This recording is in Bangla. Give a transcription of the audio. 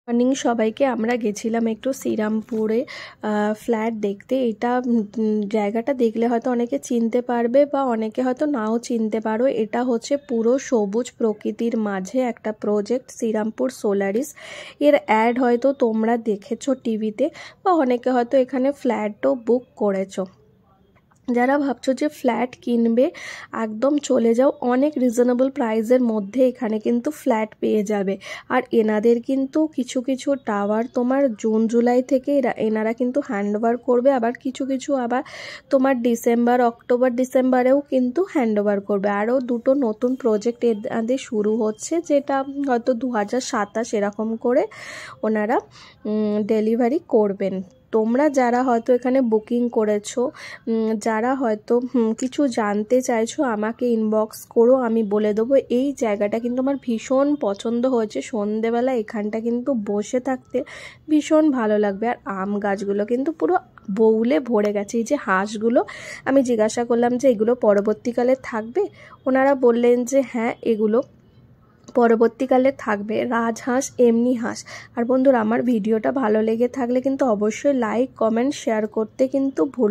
মর্নিং সবাইকে। আমরা গেছিলাম একটু শ্রীরামপুরে ফ্ল্যাট দেখতে। এটা জায়গাটা দেখলে হয়তো অনেকে চিনতে পারবে বা অনেকে হয়তো নাও চিনতে পারো। এটা হচ্ছে পুরো সবুজ প্রকৃতির মাঝে একটা প্রজেক্ট, শ্রীরামপুর সোলারিস। এর অ্যাড হয়তো তোমরা দেখেছো টিভিতে, বা অনেকে হয়তো এখানে ফ্ল্যাটও বুক করেছো। যারা ভাবছো যে ফ্ল্যাট কিনবে, একদম চলে যাও। অনেক রিজনেবল প্রাইসের মধ্যে এখানে কিন্তু ফ্ল্যাট পেয়ে যাবে। আর এনাদের কিন্তু কিছু কিছু টাওয়ার তোমার জুন জুলাই থেকে এনারা কিন্তু হ্যান্ডওভার করবে, আবার কিছু কিছু আবার তোমার অক্টোবর ডিসেম্বরেও কিন্তু হ্যান্ডওভার করবে। আরও দুটো নতুন প্রজেক্ট এদের শুরু হচ্ছে, যেটা হয়তো 2027 এরকম করে ওনারা ডেলিভারি করবেন। তোমরা যারা হয়তো এখানে বুকিং করেছো, যারা হয়তো কিছু জানতে চাইছো, আমাকে ইনবক্স করো, আমি বলে দেবো। এই জায়গাটা কিন্তু আমার ভীষণ পছন্দ হয়েছে। সন্ধেবেলা এখানটা কিন্তু বসে থাকতে ভীষণ ভালো লাগবে। আর আম গাছগুলো কিন্তু পুরো বউলে ভরে গেছে। এই যে হাঁসগুলো, আমি জিজ্ঞাসা করলাম যে এগুলো পরবর্তীকালে থাকবে। ওনারা বললেন যে হ্যাঁ, এগুলো পরবর্তীকালে থাকবে। রাজহাঁস, এমনি হাঁস। আর বন্ধুরা, আমার ভিডিওটা ভালো লেগে থাকলে কিন্তু অবশ্যই লাইক, কমেন্ট, শেয়ার করতে কিন্তু ভুল